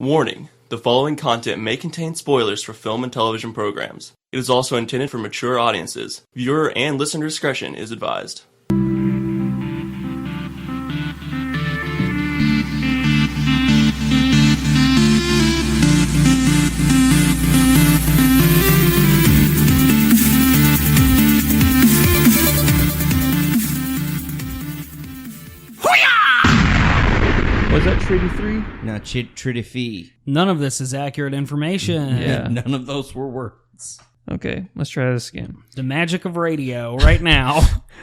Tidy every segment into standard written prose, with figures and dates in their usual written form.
Warning: the following content may contain spoilers for film and television programs. It is also intended for mature audiences. Viewer and listener discretion is advised. Was that Treaty 3? No, Treaty Fee. None of this is accurate information. Yeah. None of those were words. Okay, let's try this again. The magic of radio right now.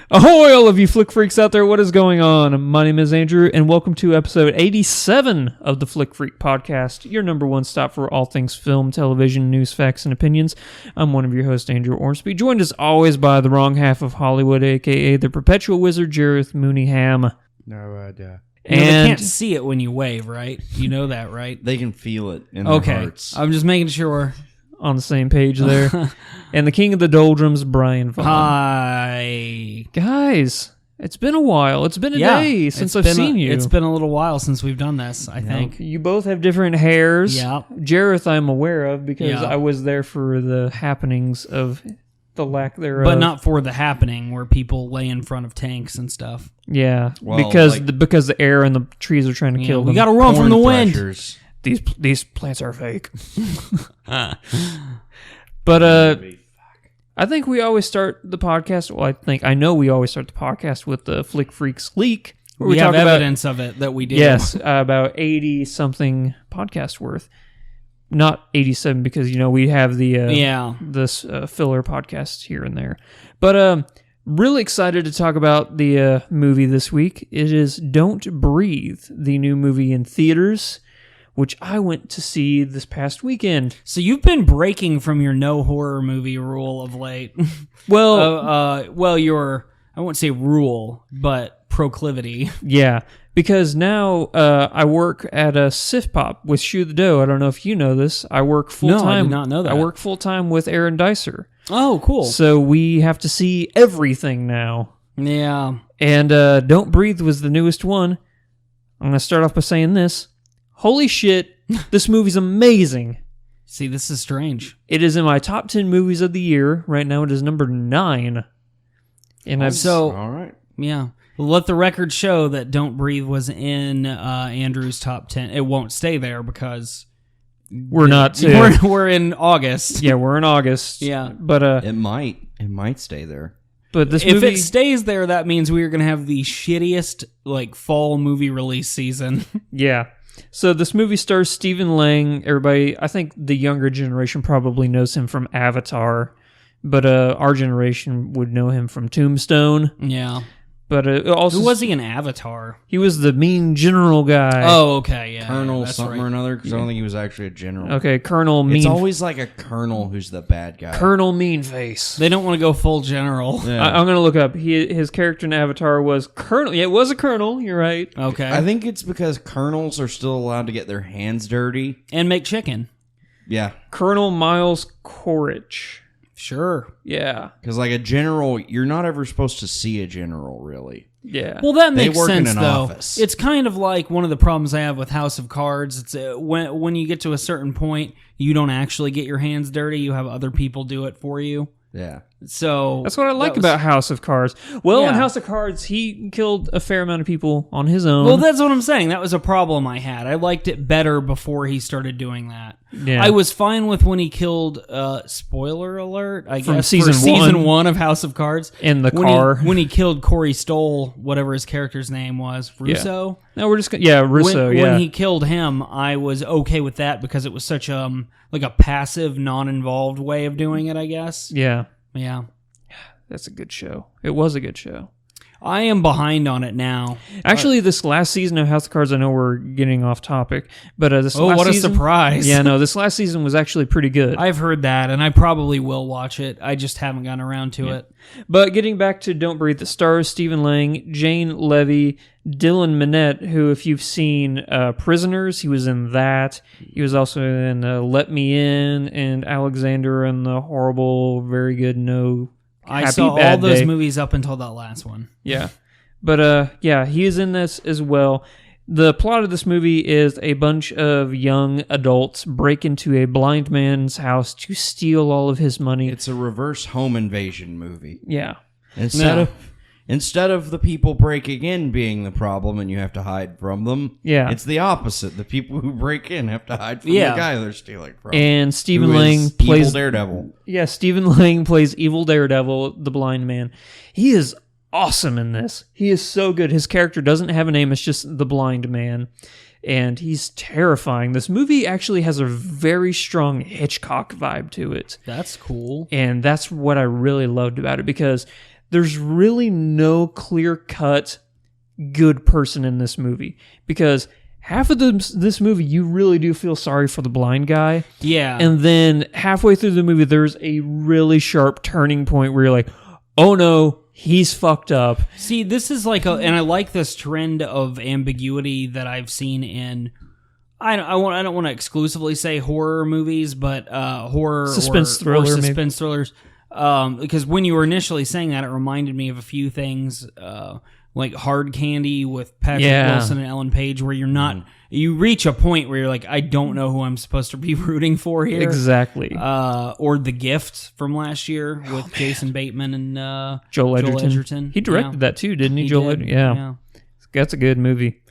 Ahoy, all of you Flick Freaks out there, what is going on? My name is Andrew, and welcome to episode 87 of the Flick Freak Podcast, your number one stop for all things film, television, news, facts, and opinions. I'm one of your hosts, Andrew Ormsby, joined as always by the wrong half of Hollywood, a.k.a. the perpetual wizard, Jareth Mooneyham. No idea. You know, they And can't see it when you wave, right? You know that, right? They can feel it in their Okay. hearts. I'm just making sure. on the same page there. And the king of the doldrums, Brian Vaughn. Hi. Guys, it's been a while. It's been a day since I've seen you. It's been a little while since we've done this, I think. You both have different hairs. Yeah. Jareth I'm aware of because Yeah. I was there for the happenings of the lack thereof. But not for the happening where people lay in front of tanks and stuff. Yeah, Well, because like- because the air and the trees are trying to kill We them. got to run from Corn the wind. threshers. These plants are fake. But I think we always start the podcast. Well, I know we always start the podcast with the Flick Freaks leak, where We have talk evidence of it that we did. Yes, about 80 something podcast worth. Not 87 because we have the this filler podcast here and there. But really excited to talk about the movie this week. It is Don't Breathe, the new movie in theaters, which I went to see this past weekend. So you've been breaking from your no horror movie rule of late. Well, your, I won't say rule, but proclivity. yeah, because now I work at a Sif Pop with Shoe the Dough. I don't know if you know this. I work full time. No, I did not know that. I work full time with Aaron Dicer. Oh, cool. So we have to see everything now. Yeah. And Don't Breathe was the newest one. I'm going to start off by saying this. Holy shit, this movie's amazing. See, this is strange. It is in my top 10 movies of the year. Right now it is number 9. And I've All right. Yeah. Let the record show that Don't Breathe was in Andrew's top 10. It won't stay there because we're not we're in August. Yeah, we're in August. Yeah. But It might stay there. but this If movie it stays there, that means we are going to have the shittiest fall movie release season. yeah. So this movie stars Stephen Lang. Everybody, I think the younger generation probably knows him from Avatar, but our generation would know him from Tombstone. Yeah. But also, Who was he in Avatar? He was the mean general guy. Oh, okay, yeah. Colonel that's something right. or another, because I don't think he was actually a general. Okay, Colonel Mean. It's always like a colonel who's the bad guy. Colonel Meanface. They don't want to go full general. Yeah. I'm gonna look up. His character in Avatar was Colonel. Yeah, it was a colonel. You're right. Okay. I think it's because colonels are still allowed to get their hands dirty. And make chicken. Yeah. Colonel Miles Quaritch. Sure. Yeah, Because like a general, you're not ever supposed to see a general, really. yeah. Well, that They makes work in sense, an though. office. It's kind of like one of the problems I have with House of Cards. It's when you get to a certain point, you don't actually get your hands dirty. You have other people do it for you. Yeah. So That's what I like that was- about House of Cards. Well, in Yeah. House of Cards, he killed a fair amount of people on his own. Well, that's what I'm saying. That was a problem I had. I liked it better before he started doing that. Yeah. I was fine with when he killed. Spoiler alert! I From guess season for season one. 1 of House of Cards. In the when car. when he killed Corey Stoll, whatever his character's name was, Russo. No, we're just Russo. When he killed him, I was okay with that because it was such like a passive, non-involved way of doing it. I guess. yeah. Yeah. That's a good show. It was a good show. I am behind on it now. Actually, this last season of House of Cards, I know we're getting off topic, but this Oh, last what a season, surprise. Yeah, no, this last season was actually pretty good. I've heard that, and I probably will watch it. I just haven't gotten around to it. But getting back to Don't Breathe, the stars Stephen Lang, Jane Levy, Dylan Minnette, who, if you've seen Prisoners, he was in that. He was also in Let Me In and Alexander and the horrible, very good No I Happy saw all Bad those Day. movies up until that last one. Yeah. But yeah, he is in this as well. The plot of this movie is a bunch of young adults break into a blind man's house to steal all of his money. It's a reverse home invasion movie. Yeah. Instead of the people breaking in being the problem and you have to hide from them, it's the opposite. The people who break in have to hide from the guy they're stealing from. And Stephen Lang plays Evil Daredevil. Yeah, Stephen Lang plays Evil Daredevil, the blind man. He is awesome in this. He is so good. His character doesn't have a name, it's just the blind man. And he's terrifying. This movie actually has a very strong Hitchcock vibe to it. That's cool. And that's what I really loved about it, because there's really no clear-cut good person in this movie. Because half of this movie, you really do feel sorry for the blind guy. Yeah. And then halfway through the movie, there's a really sharp turning point where you're like, oh no, he's fucked up. See, this is like and I like this trend of ambiguity that I've seen in, I don't want to exclusively say horror movies, but horror suspense thrillers. Because when you were initially saying that, it reminded me of a few things, like Hard Candy with Patrick Wilson and Ellen Page, where you're not, you reach a point where you're like, I don't know who I'm supposed to be rooting for here. Exactly. Or The Gift from last year with Jason Bateman and Joel Edgerton. He directed that too, didn't he? Joel Edgerton. Yeah. That's a good movie.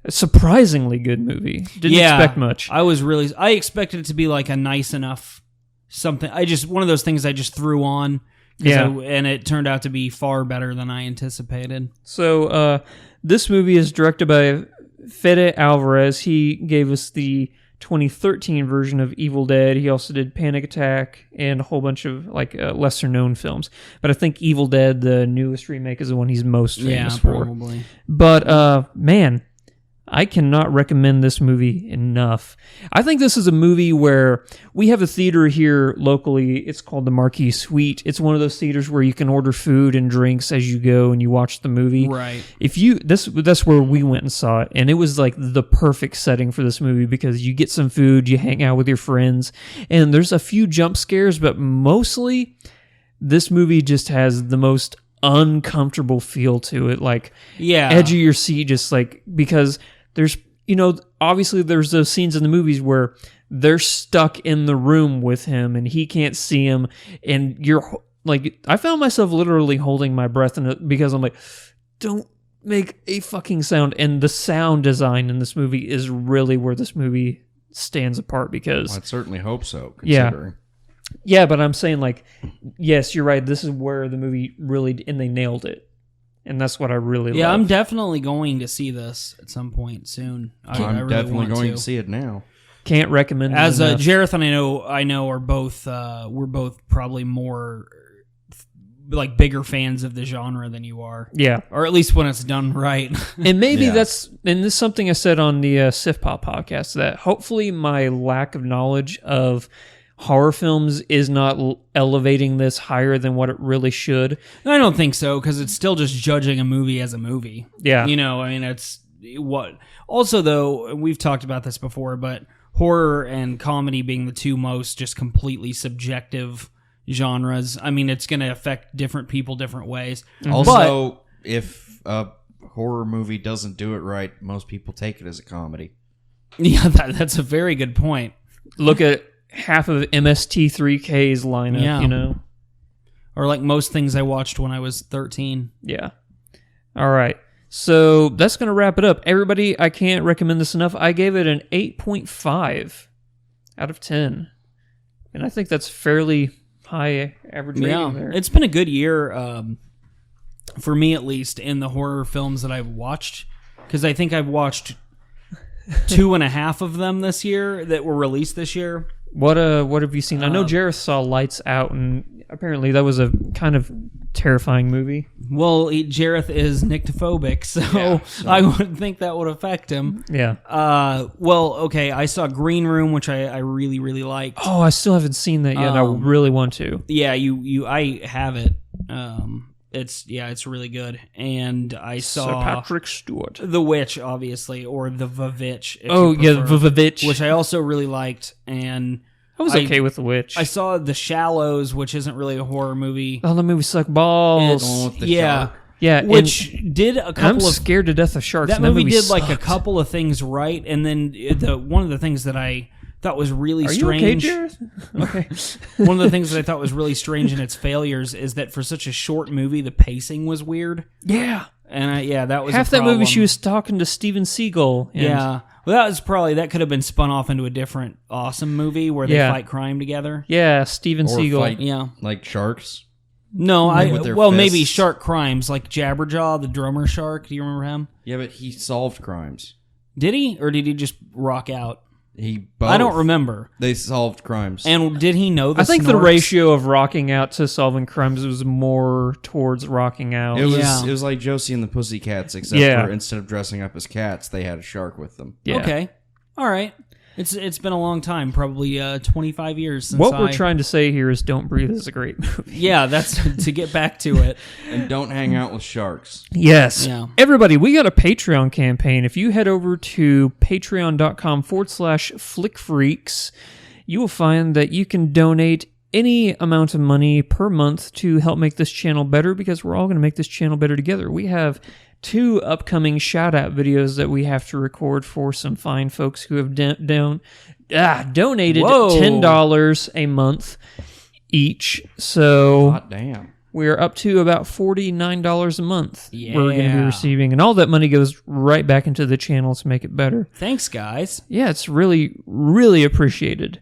A surprisingly good movie. Didn't expect much. I expected it to be like a nice enough something. One of those things I just threw on. And it turned out to be far better than I anticipated. So, this movie is directed by Fede Alvarez. He gave us the 2013 version of Evil Dead. He also did Panic Attack and a whole bunch of lesser known films. But I think Evil Dead, the newest remake, is the one he's most famous for. Probably. But man, I cannot recommend this movie enough. I think this is a movie where we have a theater here locally. It's called the Marquis Suite. It's one of those theaters where you can order food and drinks as you go and you watch the movie. Right. That's where we went and saw it, and it was like the perfect setting for this movie because you get some food, you hang out with your friends, and there's a few jump scares, but mostly this movie just has the most uncomfortable feel to it, edge of your seat, just because there's, obviously there's those scenes in the movies where they're stuck in the room with him and he can't see him, and you're like, I found myself literally holding my breath because I'm like, don't make a fucking sound. And the sound design in this movie is really where this movie stands apart because I'd certainly hope so, considering. Yeah, but I'm saying, yes, you're right. This is where the movie really, and they nailed it. And that's what I really love. Yeah, I'm definitely going to see this at some point soon. I'm really definitely going to see it now. Can't recommend it as enough. Jareth and I know are both, we're both probably more bigger fans of the genre than you are. Yeah. Or at least when it's done right. And maybe and this is something I said on the Sif Pop podcast, that hopefully my lack of knowledge of horror films is not elevating this higher than what it really should. I don't think so, because it's still just judging a movie as a movie. Yeah. It's what. Also, though, we've talked about this before, but horror and comedy being the two most just completely subjective genres, it's going to affect different people different ways. Also, if a horror movie doesn't do it right, most people take it as a comedy. Yeah, that's a very good point. Look at half of MST3K's lineup, Or like most things I watched when I was 13. Yeah. All right. So that's going to wrap it up. Everybody, I can't recommend this enough. I gave it an 8.5 out of 10. And I think that's fairly high average rating there. It's been a good year, for me at least, in the horror films that I've watched. Because I think I've watched 2.5 of them this year that were released this year. What have you seen? I know Jareth saw Lights Out, and apparently that was a kind of terrifying movie. Well, Jareth is nyctophobic, so I would think that would affect him. Yeah. Okay, I saw Green Room, which I really, really liked. Oh, I still haven't seen that yet. I really want to. Yeah, I have it. It's really good. And I saw Sir Patrick Stewart, The Witch, obviously, or The Vavitch. The Vavitch, which I also really liked. And I was okay with The Witch. I saw The Shallows, which isn't really a horror movie. Oh, the movie sucked balls. Yeah, Yeah, which did a couple I'm scared to death of sharks. That movie did like a couple of things right, and then one of the things that I thought was really strange. You okay, Jareth? Okay. One of the things that I thought was really strange in its failures is that for such a short movie, the pacing was weird. Yeah. And that was half that movie. She was talking to Steven Seagal. Yeah. Well, that could have been spun off into a different awesome movie where they fight crime together. Yeah, Steven Seagal. Fight, like sharks. No, maybe shark crimes like Jabberjaw, the drummer shark. Do you remember him? Yeah, but he solved crimes. Did he, or did he just rock out? Both. I don't remember. They solved crimes. And did he know the I think snorks? the ratio of rocking out to solving crimes was more towards rocking out. It was like Josie and the Pussycats, except for instead of dressing up as cats, they had a shark with them. Yeah. Okay. All right. It's been a long time, probably 25 years since What we're trying to say here is Don't Breathe is a great movie. Yeah, that's to get back to it. And don't hang out with sharks. Yes. Yeah. Everybody, we got a Patreon campaign. If you head over to patreon.com/flickfreaks, you will find that you can donate any amount of money per month to help make this channel better, because we're all going to make this channel better together. We have 2 upcoming shout-out videos that we have to record for some fine folks who have donated $10 a month each. So, God damn. We're up to about $49 a month we're going to be receiving. And all that money goes right back into the channel to make it better. Thanks, guys. Yeah, it's really, really appreciated.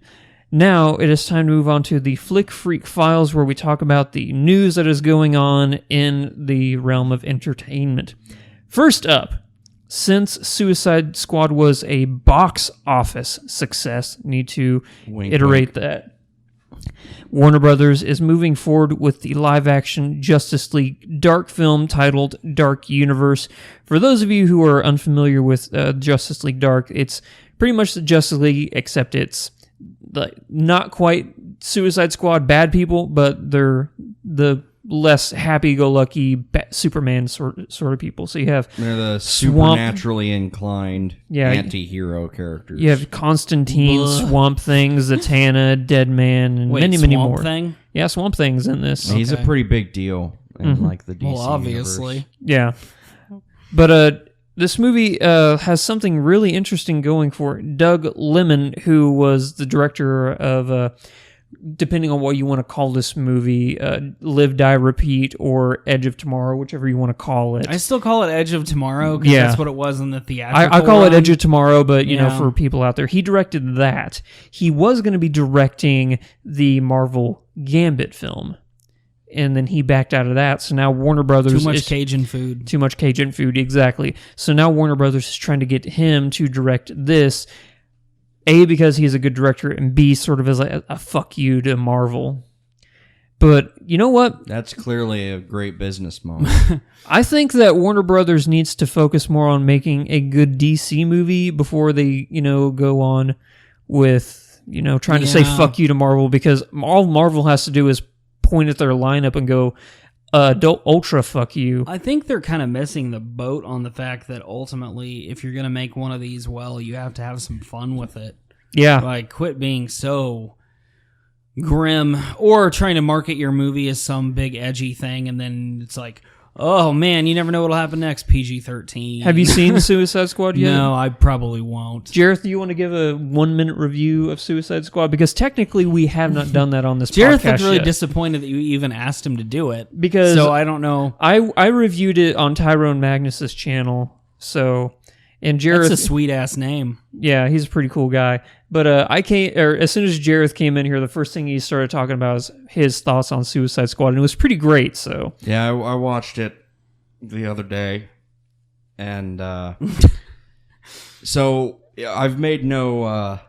Now, it is time to move on to the Flick Freak Files, where we talk about the news that is going on in the realm of entertainment. First up, since Suicide Squad was a box office success, need to iterate that. Warner Brothers is moving forward with the live-action Justice League dark film titled Dark Universe. For those of you who are unfamiliar with Justice League Dark, it's pretty much the Justice League, except it's not quite Suicide Squad bad people, but they're the less happy-go-lucky Superman sort of people. So you have they're the supernaturally inclined anti-hero characters. You have Constantine, Swamp Thing, Zatanna, Deadman, and many more. Swamp Thing? Yeah, Swamp Thing's in this. He's a pretty big deal in like the DC obviously. universe. Yeah. But this movie has something really interesting going for it. Doug Liman, who was the director of, depending on what you want to call this movie, Live, Die, Repeat, or Edge of Tomorrow, whichever you want to call it. I still call it Edge of Tomorrow because that's what it was in the theatrical I call it Edge of Tomorrow, but, you know, for people out there, he directed that. He was going to be directing the Marvel Gambit film. And then he backed out of that. So now Warner Brothers... Too much Cajun food. Too much Cajun food, exactly. So now Warner Brothers is trying to get him to direct this, A, because he's a good director, and B, sort of as a fuck you to Marvel. But you know what? That's clearly a great business moment. I think that Warner Brothers needs to focus more on making a good DC movie before they, go on with, trying to say fuck you to Marvel, because all Marvel has to do is point at their lineup and go, ultra fuck you. I think they're kind of missing the boat on the fact that ultimately, if you're going to make one of these well, you have to have some fun with it. Yeah. Like, quit being so grim or trying to market your movie as some big edgy thing, and then it's like, oh man, you never know what'll happen next, PG-13. Have you seen Suicide Squad yet? No, I probably won't. Jareth, do you want to give a 1-minute review of Suicide Squad? Because technically we have not done that on this podcast Jareth looked really yet. disappointed that you even asked him to do it. Because so I don't know. I reviewed it on Tyrone Magnus's channel. So, and Jareth... That's a sweet-ass name. Yeah, he's a pretty cool guy. But as soon as Jareth came in here, the first thing he started talking about was his thoughts on Suicide Squad, and it was pretty great. So yeah, I watched it the other day, and so I've made no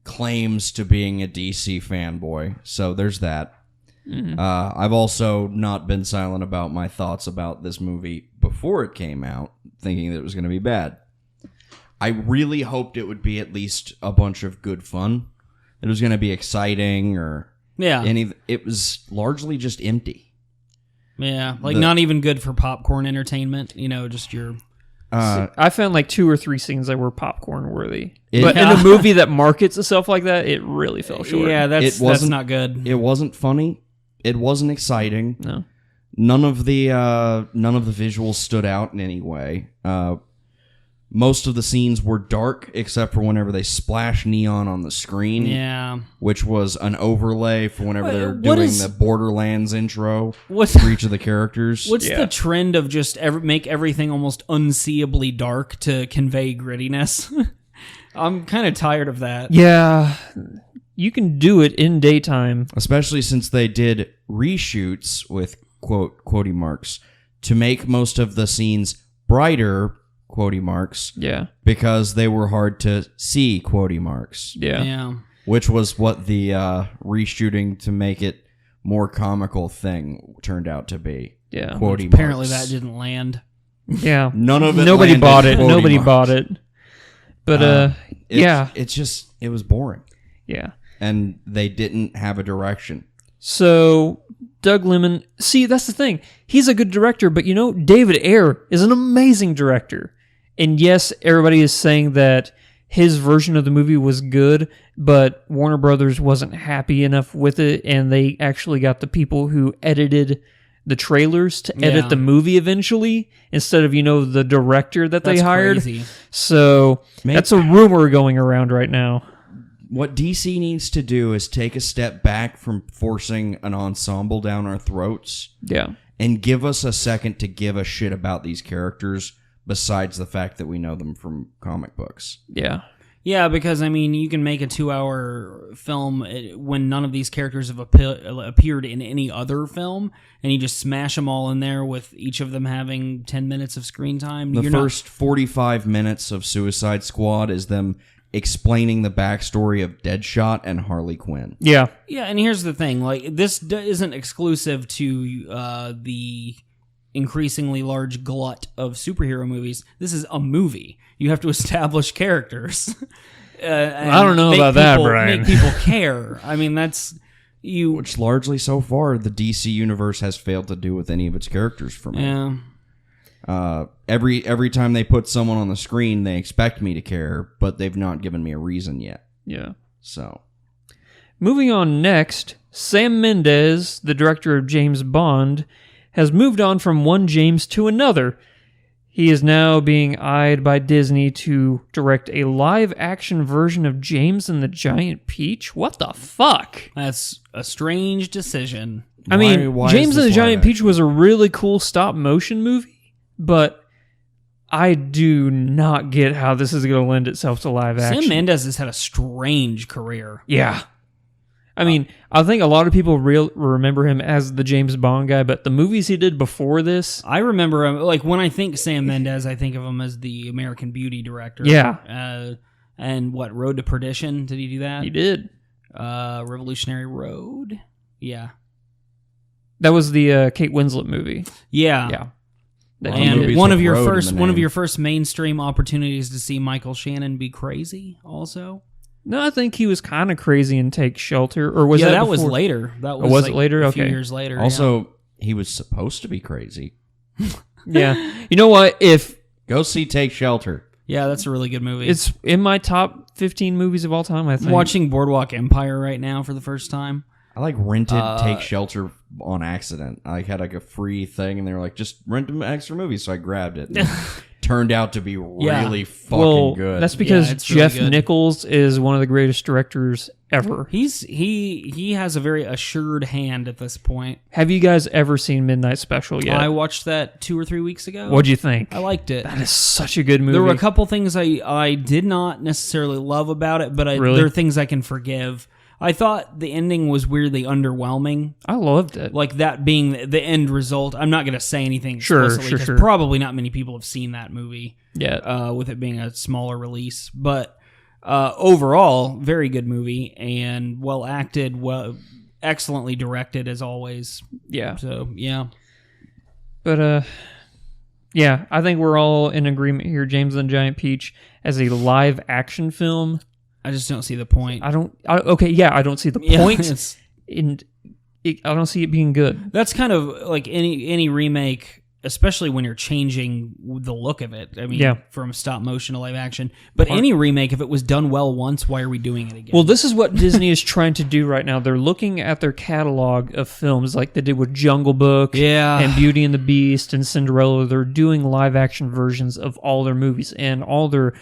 claims to being a DC fanboy. So there's that. Mm-hmm. I've also not been silent about my thoughts about this movie before it came out, thinking that it was going to be bad. I really hoped it would be at least a bunch of good fun. It was going to be exciting or it was largely just empty. Yeah, like not even good for popcorn entertainment. Just your... I found like 2 or 3 scenes that were popcorn worthy. But in a movie that markets itself like that, it really fell short. Yeah, that's not good. It wasn't funny. It wasn't exciting. No. None of the visuals stood out in any way. Most of the scenes were dark, except for whenever they splash neon on the screen. Yeah. Which was an overlay for whenever they're doing the Borderlands intro for each of the characters. What's the trend of just make everything almost unseeably dark to convey grittiness? I'm kind of tired of that. Yeah. You can do it in daytime. Especially since they did reshoots with quotey marks to make most of the scenes brighter, quotey marks. Yeah. Because they were hard to see, quotey marks. Yeah. Which was what the reshooting to make it more comical thing turned out to be. Yeah. Quotey Apparently marks. that didn't land. Yeah. None of it Nobody landed bought it. quotey Nobody marks. bought it. But, yeah. It was boring. Yeah. And they didn't have a direction. So, Doug Liman, see, that's the thing. He's a good director, but David Ayer is an amazing director. And yes, everybody is saying that his version of the movie was good, but Warner Brothers wasn't happy enough with it, and they actually got the people who edited the trailers to edit the movie eventually, instead of, the director that they hired. Crazy. So, that's a rumor going around right now. What DC needs to do is take a step back from forcing an ensemble down our throats. Yeah. And give us a second to give a shit about these characters, besides the fact that we know them from comic books. Yeah. Yeah, because, you can make a 2-hour film when none of these characters have appeared in any other film, and you just smash them all in there with each of them having 10 minutes of screen time. The first 45 minutes of Suicide Squad is them explaining the backstory of Deadshot and Harley Quinn. Yeah. Yeah, and here's the thing. This isn't exclusive to the increasingly large glut of superhero movies. This is a movie. You have to establish characters. I don't know about that, Brian. Make people care. That's you. Which largely so far the DC universe has failed to do with any of its characters for me. Yeah. Every time they put someone on the screen, they expect me to care, but they've not given me a reason yet. Yeah. So, moving on next, Sam Mendes, the director of James Bond, has moved on from one James to another. He is now being eyed by Disney to direct a live-action version of James and the Giant Peach. What the fuck? That's a strange decision. Why James and the Giant Peach was a really cool stop-motion movie, but I do not get how this is going to lend itself to live action. Sam Mendes has had a strange career. Yeah. I think a lot of people remember him as the James Bond guy, but the movies he did before this... I remember him, when I think Sam Mendes, I think of him as the American Beauty director. Yeah. And what, Road to Perdition? Did he do that? He did. Revolutionary Road? Yeah. That was the Kate Winslet movie. Yeah. Yeah. And one of your first mainstream opportunities to see Michael Shannon be crazy also. No, I think he was kind of crazy in Take Shelter, or was that was later. That was it later? A few years later. Also, he was supposed to be crazy. Yeah. You know what? Go see Take Shelter. Yeah, that's a really good movie. It's in my top 15 movies of all time, I think. I'm watching Boardwalk Empire right now for the first time. I rented Take Shelter on accident. I had a free thing, and they were like, just rent an extra movie, so I grabbed it. Turned out to be really fucking good. That's because Jeff really Nichols is one of the greatest directors ever. He has a very assured hand at this point. Have you guys ever seen Midnight Special yet? I watched that 2 or 3 weeks ago. What'd you think? I liked it. That is such a good movie. There were a couple things I did not necessarily love about it, but there are things I can forgive. I thought the ending was weirdly underwhelming. I loved it. That being the end result. I'm not going to say anything explicitly because probably not many people have seen that movie yet, with it being a smaller release. But overall, very good movie and well acted, excellently directed as always. Yeah. So, yeah. But, yeah, I think we're all in agreement here. James and the Giant Peach as a live action film. I just don't see the point. I don't see the point. I don't see it being good. That's kind of like any remake especially when you're changing the look of it. I mean, from stop motion to live action. But any remake, if it was done well once, why are we doing it again? Well, this is what Disney is trying to do right now. They're looking at their catalog of films like they did with Jungle Book and Beauty and the Beast and Cinderella. They're doing live action versions of all their movies, and all their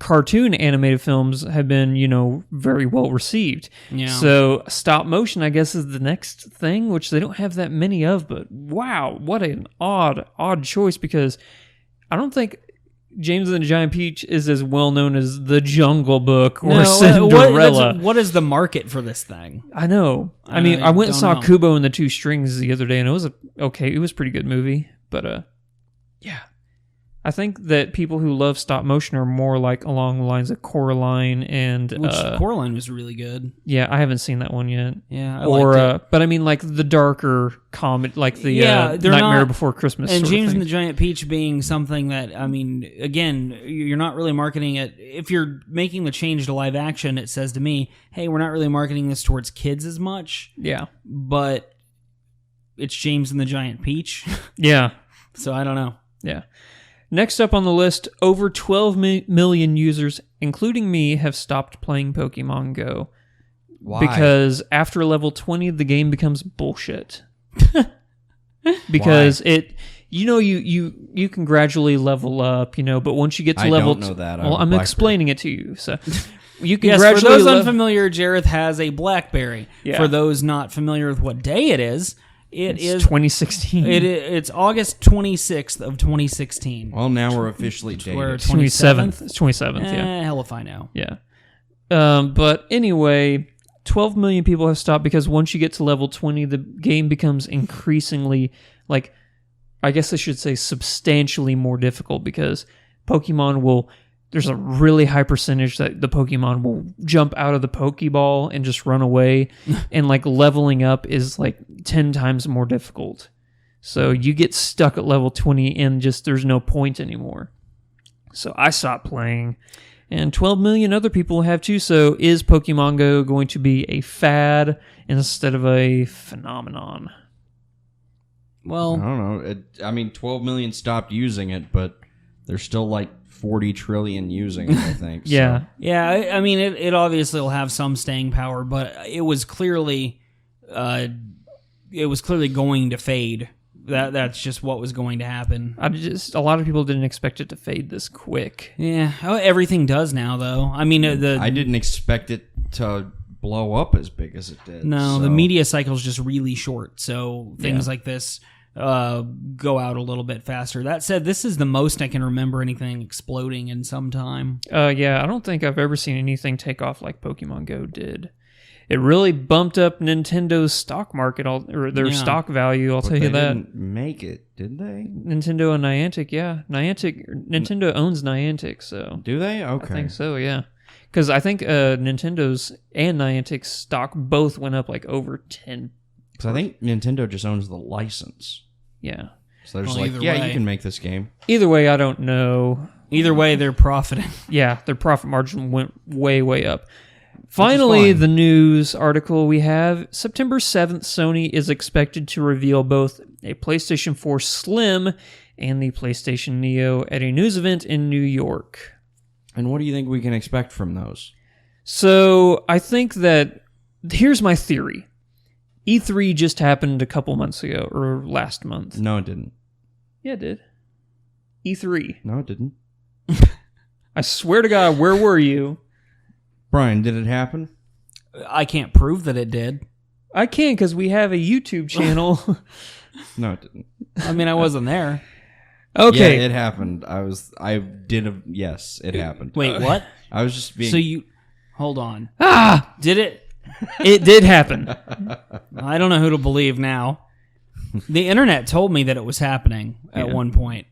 cartoon animated films have been, very well received. Yeah. So stop motion, I guess, is the next thing, which they don't have that many of, but wow, what an odd choice, because I don't think James and the Giant Peach is as well known as The Jungle Book or Cinderella. What is the market for this thing? I know. I mean, I went and saw Kubo and the Two Strings the other day, and it was it was a pretty good movie, but yeah. I think that people who love stop motion are more like along the lines of Coraline and... Which Coraline was really good. Yeah, I haven't seen that one yet. Yeah, I liked it. But I mean like the darker comedy, like the Nightmare Before Christmas and sort James of thing. and the Giant Peach being something that, I mean, again, you're not really marketing it. If you're making the change to live action, it says to me, hey, we're not really marketing this towards kids as much. Yeah. But it's James and the Giant Peach. Yeah. So I don't know. Yeah. Next up on the list, over 12 million users, including me, have stopped playing Pokemon Go. Why? Because after level 20, the game becomes bullshit. Because you can gradually level up, but once you get to level... I don't know that. Well, I'm explaining it to you, so... You can yes, gradually... For those unfamiliar, Jareth has a BlackBerry. Yeah. For those not familiar with what day it is... It's 2016. It's August 26th of 2016. Well, now we're officially dated. We're 27th. It's 27th, yeah. Hell if I know. Yeah. But anyway, 12 million people have stopped because once you get to level 20, the game becomes increasingly, I guess I should say substantially more difficult, because Pokemon will... There's a really high percentage that the Pokemon will jump out of the Pokeball and just run away. And leveling up is 10 times more difficult. So you get stuck at level 20 and just there's no point anymore. So I stopped playing. And 12 million other people have too. So is Pokemon Go going to be a fad instead of a phenomenon? Well, I don't know. 12 million stopped using it, but there's still 40 trillion using it, I think. Yeah. So. Yeah, I mean, it obviously will have some staying power, but it was clearly going to fade. That's just what was going to happen. A lot of people didn't expect it to fade this quick. Yeah, everything does now, though. I mean, I didn't expect it to blow up as big as it did. No, the media cycle is just really short, so things like this go out a little bit faster. That said, this is the most I can remember anything exploding in some time. Yeah, I don't think I've ever seen anything take off like Pokemon Go did. It really bumped up Nintendo's stock market, or their stock value, I'll tell you that. They didn't make it, did they? Nintendo and Niantic, yeah. Nintendo owns Niantic, so... Do they? Okay. I think so, yeah. Because I think Nintendo's and Niantic's stock both went up over 10%. Because I think Nintendo just owns the license. Yeah. So they're just you can make this game. Either way, I don't know. Either way, they're profiting. Yeah, their profit margin went way, way up. Finally, the news article we have. September 7th, Sony is expected to reveal both a PlayStation 4 Slim and the PlayStation Neo at a news event in New York. And what do you think we can expect from those? So, I think that... Here's my theory. E3 just happened a couple months ago, or last month. No, it didn't. Yeah, it did. E3. No, it didn't. I swear to God, where were you? Brian, did it happen? I can't prove that it did. I can, because we have a YouTube channel. No, it didn't. I mean, I wasn't there. Okay. Yeah, it happened. Yes, it happened. Wait, what? I was just being... So you... Hold on. Did it? It did happen. I don't know who to believe now. The internet told me that it was happening at one point.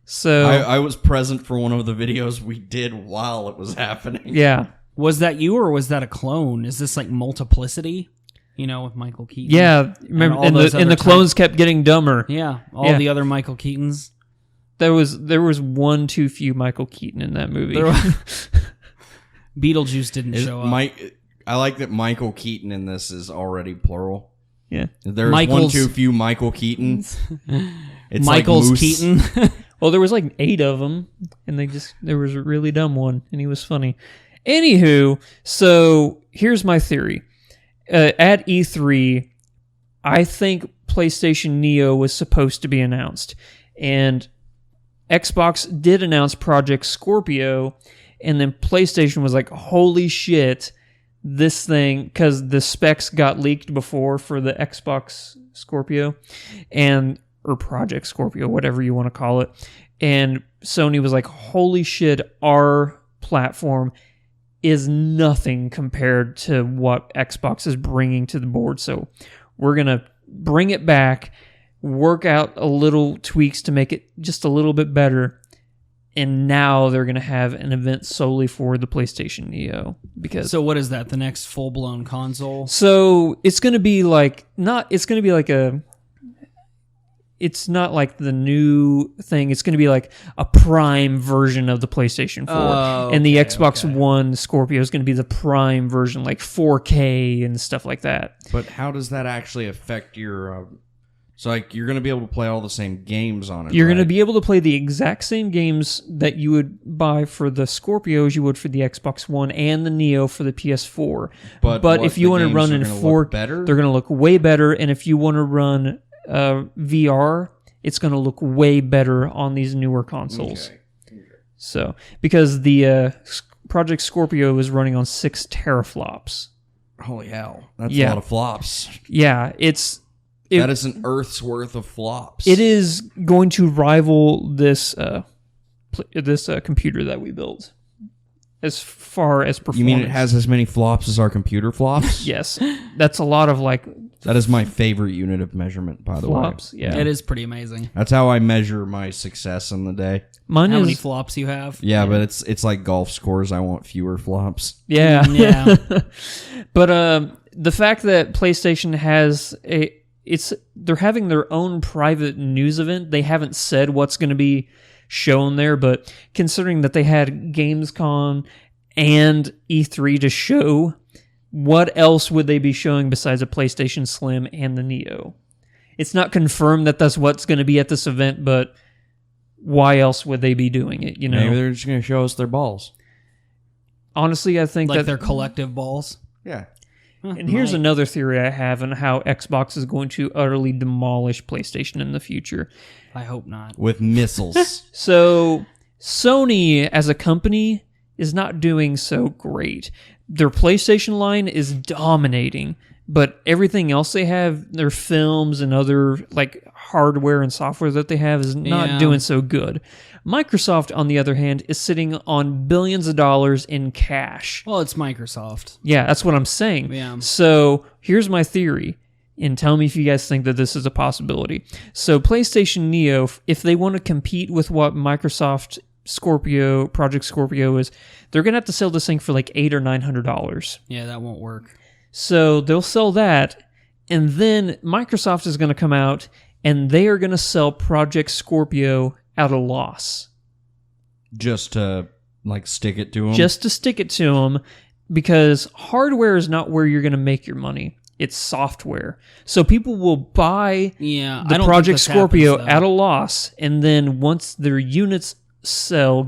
So I was present for one of the videos we did while it was happening. Yeah. Was that you or was that a clone? Is this Multiplicity? With Michael Keaton? Yeah. Remember, and the clones kept getting dumber. Yeah. All the other Michael Keatons. There was one too few Michael Keaton in that movie. Beetlejuice didn't show up. I like that Michael Keaton in this is already plural. Yeah. There's one too few Michael Keatons. It's Michael's like Keaton. Well, there was like 8 of them, and there was a really dumb one, and he was funny. Anywho, so here's my theory. At E3, I think PlayStation Neo was supposed to be announced, and Xbox did announce Project Scorpio, and then PlayStation was like, holy shit, this thing, because the specs got leaked before for the Xbox Scorpio, or Project Scorpio, whatever you want to call it. And Sony was like, holy shit, our platform is nothing compared to what Xbox is bringing to the board. So we're going to bring it back, work out a little tweaks to make it just a little bit better. And now they're going to have an event solely for the PlayStation Neo. So what is that? The next full-blown console? So it's going to be like, it's not like the new thing. It's going to be like a prime version of the PlayStation 4. And the Xbox One Scorpio is going to be the prime version, like 4K and stuff like that. But how does that actually affect your... So, like, you're going to be able to play all the same games on it, You're going to be able to play the exact same games that you would buy for the Scorpio as you would for the Xbox One and the Neo for the PS4. But if you want to run in 4K, they're going to look way better. And if you want to run... VR, it's going to look way better on these newer consoles. Okay. So, because the Project Scorpio is running on 6 teraflops. Holy hell. That's a lot of flops. Yeah, that is an Earth's worth of flops. It is going to rival this computer that we built. As far as performance. You mean it has as many flops as our computer flops? Yes. That's a lot of That is my favorite unit of measurement, by the flops, way. Yeah. It is pretty amazing. That's how I measure my success in the day. How many flops you have? Yeah, but it's like golf scores. I want fewer flops. Yeah. Yeah. But the fact that PlayStation has they're having their own private news event. They haven't said what's going to be shown there, but considering that they had Gamescom and E3 to show, what else would they be showing besides a PlayStation Slim and the Neo? It's not confirmed that that's what's going to be at this event, but why else would they be doing it? Maybe they're just going to show us their balls. Honestly, I think like their collective balls. Yeah. And here's another theory I have on how Xbox is going to utterly demolish PlayStation in the future. I hope not. With missiles. So, Sony as a company is not doing so great. Their PlayStation line is dominating, but everything else they have, their films and other like hardware and software that they have is not doing so good. Microsoft, on the other hand, is sitting on billions of dollars in cash. Well, it's Microsoft. Yeah, that's what I'm saying. Yeah. So here's my theory, and tell me if you guys think that this is a possibility. So PlayStation Neo, if they want to compete with what Microsoft Project Scorpio is, they're going to have to sell this thing for like $800 or $900. Yeah, that won't work. So they'll sell that, and then Microsoft is going to come out, and they are going to sell Project Scorpio at a loss. Just to, like, stick it to them? Just to stick it to them, because hardware is not where you're going to make your money. It's software. So people will buy the Project Scorpio at a loss, and then once their units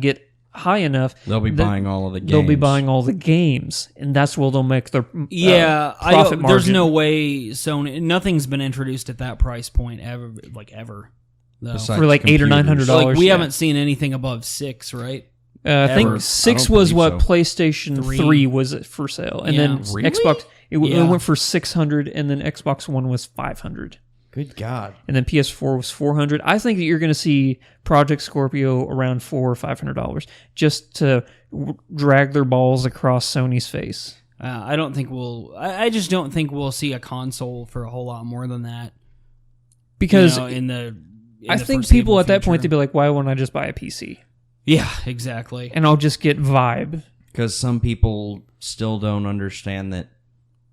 get high enough, they'll be buying all of the games. They'll be buying all the games, and that's where they'll make their profit margin. There's no way Sony. Nothing's been introduced at that price point ever. For like $800 or $900. We haven't seen anything above $600, right? I think $600 was what PlayStation 3 was for sale, and then Xbox it went for $600, and then Xbox One was $500. Good God! And then PS4 was $400. I think that you're going to see Project Scorpio around $400 or $500 just to drag their balls across Sony's face. I don't think I just don't think we'll see a console for a whole lot more than that. Because I think people at that point they'd be like, "Why wouldn't I just buy a PC?" Yeah, exactly. And I'll just get Vibe. Because some people still don't understand that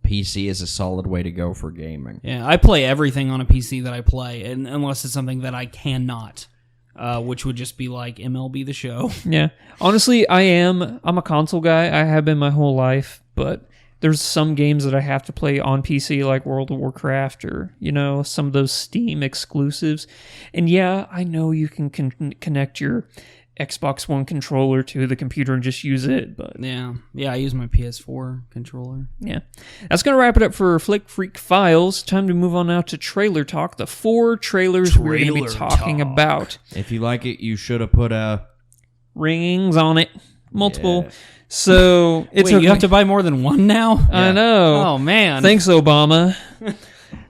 PC is a solid way to go for gaming. Yeah, I play everything on a PC that I play, and unless it's something that I cannot, which would just be like MLB The Show. Yeah. Honestly, I'm a console guy. I have been my whole life, but there's some games that I have to play on PC, like World of Warcraft or, some of those Steam exclusives. And yeah, I know you can connect your Xbox One controller to the computer and just use it, but... Yeah, I use my PS4 controller. Yeah. That's going to wrap it up for Flick Freak Files. Time to move on now to Trailer Talk, the 4 trailers we're going to be talking about. If you like it, you should have put rings on it. Multiple. Yeah. So it's you have to buy more than one now? Yeah. I know. Oh man. Thanks, Obama.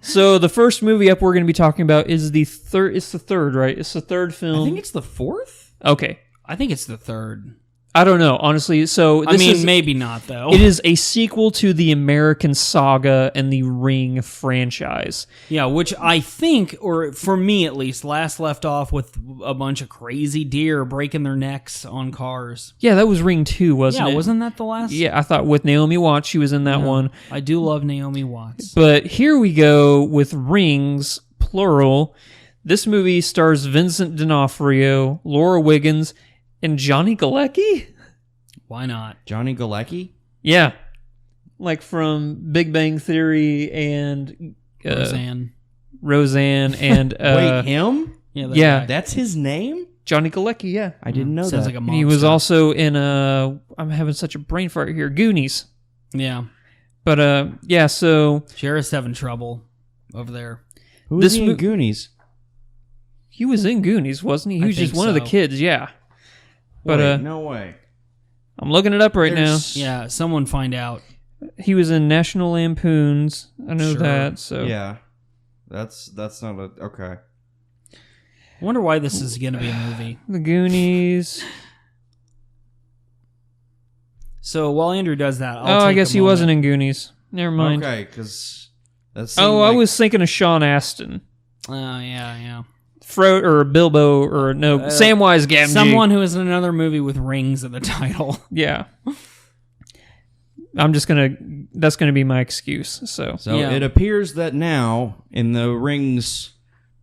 So the first movie up we're going to be talking about is the third. It's the third, right? It's the third film. I think it's the fourth. Okay. I think it's the third. I don't know, honestly. So maybe not though. It is a sequel to the American Saga and the Ring franchise. Yeah, which I think, or for me at least, last left off with a bunch of crazy deer breaking their necks on cars. Yeah, that was Ring 2, wasn't it? Yeah, wasn't that the last? Yeah, I thought with Naomi Watts, she was in that one. I do love Naomi Watts. But here we go with Rings, plural. This movie stars Vincent D'Onofrio, Laura Wiggins, and Johnny Galecki? Why not? Johnny Galecki? Yeah. Like from Big Bang Theory and... Roseanne and... Wait, him? Yeah. That's his name? Johnny Galecki, yeah. I didn't know Sounds that. like a monster. He was also in... I'm having such a brain fart here. Goonies. Yeah. But, yeah, so... Sheriff's having trouble over there. Who was he in Goonies? He was in Goonies, wasn't he? He was just one of the kids, yeah. But Wait, no way. I'm looking it up right now. Yeah, someone find out. He was in National Lampoons. I know that. So yeah, that's not a okay. I wonder why this is going to be a movie. The Goonies. So while Andrew does that, I guess he wasn't in Goonies. Never mind. Okay, because that's. I was thinking of Sean Astin. Oh yeah. Or Bilbo, or no, Samwise Gamgee. Someone who is in another movie with rings in the title. Yeah. That's gonna be my excuse. So It appears that now, in the Rings,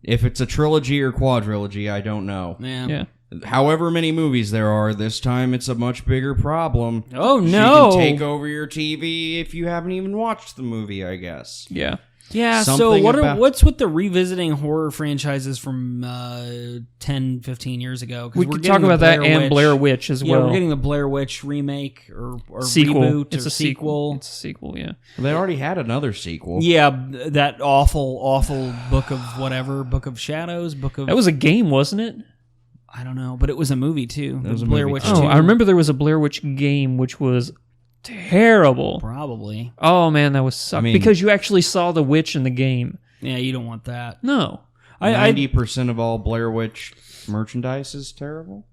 if it's a trilogy or quadrilogy, I don't know. Yeah. However many movies there are, this time it's a much bigger problem. Oh, no. She can take over your TV if you haven't even watched the movie, I guess. Yeah. Yeah, so what's with the revisiting horror franchises from 10, 15 years ago? We could talk about that and Blair Witch as well. Yeah, we're getting the Blair Witch remake or sequel. Reboot it's or a sequel. It's a sequel, yeah. They already had another sequel. Yeah, that awful Book of Shadows, That was a game, wasn't it? I don't know, but it was a movie too. It was Blair Witch 2. Oh, I remember there was a Blair Witch game, which was terrible. Probably. Oh man, that was suck. Because you actually saw the witch in the game. Yeah, you don't want that. No. 90% of all Blair Witch merchandise is terrible.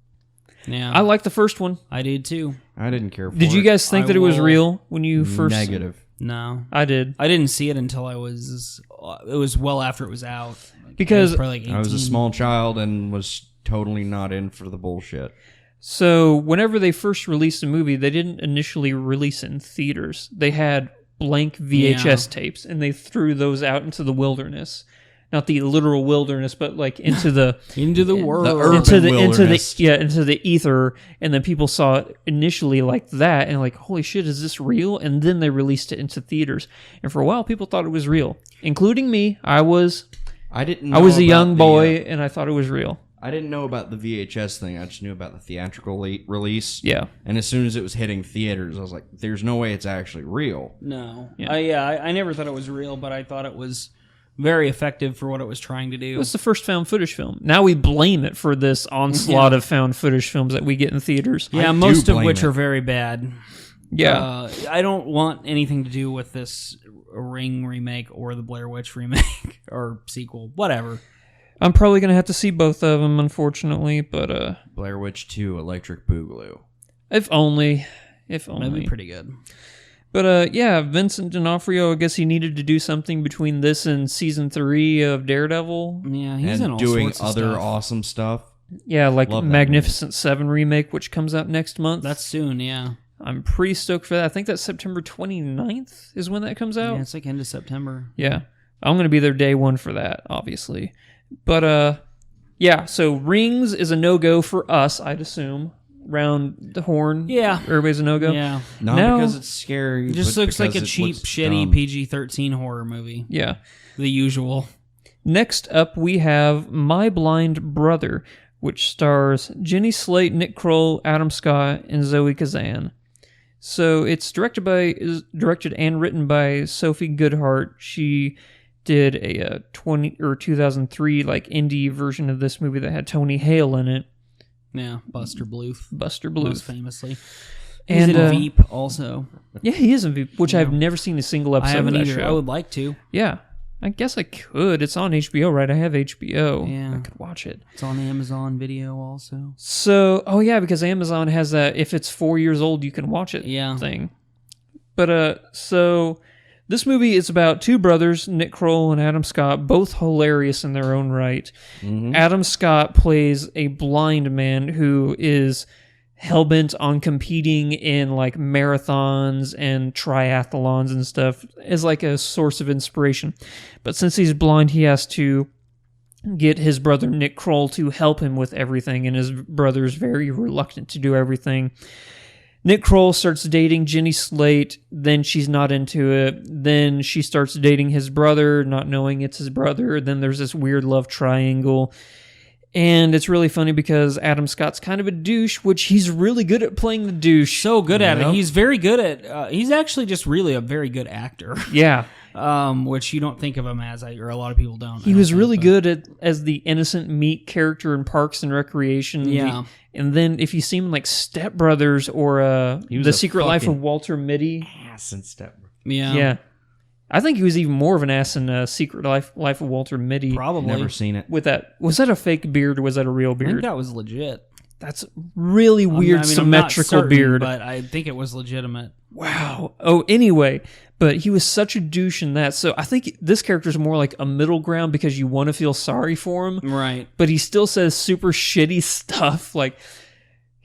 Yeah. I like the first one. I did too. I didn't care for it. Did you guys think that it was real when you first... Negative. No. I did. I didn't see it until it was well after it was out. Because I was probably like 18. I was a small child and was totally not in for the bullshit. So whenever they first released a movie, they didn't initially release it in theaters. They had blank VHS tapes, and they threw those out into the wilderness. Not the literal wilderness, but like into the world, the urban wilderness. into the ether. And then people saw it initially like that, and like, holy shit, is this real? And then they released it into theaters, and for a while, people thought it was real, including me. I was a young boy, and I thought it was real. I didn't know about the VHS thing. I just knew about the theatrical release. Yeah. And as soon as it was hitting theaters, I was like, there's no way it's actually real. No. Yeah. I never thought it was real, but I thought it was very effective for what it was trying to do. It was the first found footage film. Now we blame it for this onslaught of found footage films that we get in theaters. Yeah, most of which are very bad. Yeah. I don't want anything to do with this Ring remake or the Blair Witch remake or sequel, whatever. I'm probably going to have to see both of them, unfortunately, but... Blair Witch 2, Electric Boogaloo. If only. That'd be pretty good. But, yeah, Vincent D'Onofrio, I guess he needed to do something between this and Season 3 of Daredevil. Yeah, he's in all doing sorts of other stuff. awesome stuff. Yeah, like Magnificent 7 remake, which comes out next month. That's soon, yeah. I'm pretty stoked for that. I think that's September 29th is when that comes out. Yeah, it's like end of September. Yeah. I'm going to be there day one for that, obviously. But, yeah, so Rings is a no-go for us, I'd assume. round the horn. Yeah. Everybody's a no-go. Yeah. Not because it's scary. It just looks like a cheap, shitty PG-13 horror movie. Yeah. The usual. Next up, we have My Blind Brother, which stars Jenny Slate, Nick Kroll, Adam Scott, and Zoe Kazan. So it's directed and written by Sophie Goodhart. She did a 2003 like indie version of this movie that had Tony Hale in it. Yeah, Buster Bluth. Most Most famously. And he's in Veep also. Yeah, he is in Veep, which I've never seen a single episode of that show. I would like to. Yeah. I guess I could. It's on HBO, right? I have HBO. Yeah. I could watch it. It's on Amazon Video also. So, because Amazon has that if it's 4 years old, you can watch it thing. But, so this movie is about two brothers, Nick Kroll and Adam Scott, both hilarious in their own right. Mm-hmm. Adam Scott plays a blind man who is hellbent on competing in like marathons and triathlons and stuff as like a source of inspiration. But since he's blind, he has to get his brother Nick Kroll to help him with everything, and his brother's very reluctant to do everything. Nick Kroll starts dating Jenny Slate, then she's not into it. Then she starts dating his brother, not knowing it's his brother. Then there's this weird love triangle. And it's really funny because Adam Scott's kind of a douche, which he's really good at playing the douche. So good at it. He's very good at... he's actually just really a very good actor. Yeah. Which you don't think of him as, or a lot of people don't. He was really good as the innocent meek character in Parks and Recreation. Yeah. And then if you see him in like Step Brothers or The Secret Life of Walter Mitty. Ass in Step Brothers. Yeah. Yeah. I think he was even more of an ass in Secret Life of Walter Mitty. Probably. Never seen it. With that, was that a fake beard or was that a real beard? I think that was legit. That's really weird, symmetrical I'm not certain, beard. But I think it was legitimate. Wow. Oh, anyway, but he was such a douche in that. So I think this character is more like a middle ground because you want to feel sorry for him. Right. But he still says super shitty stuff like,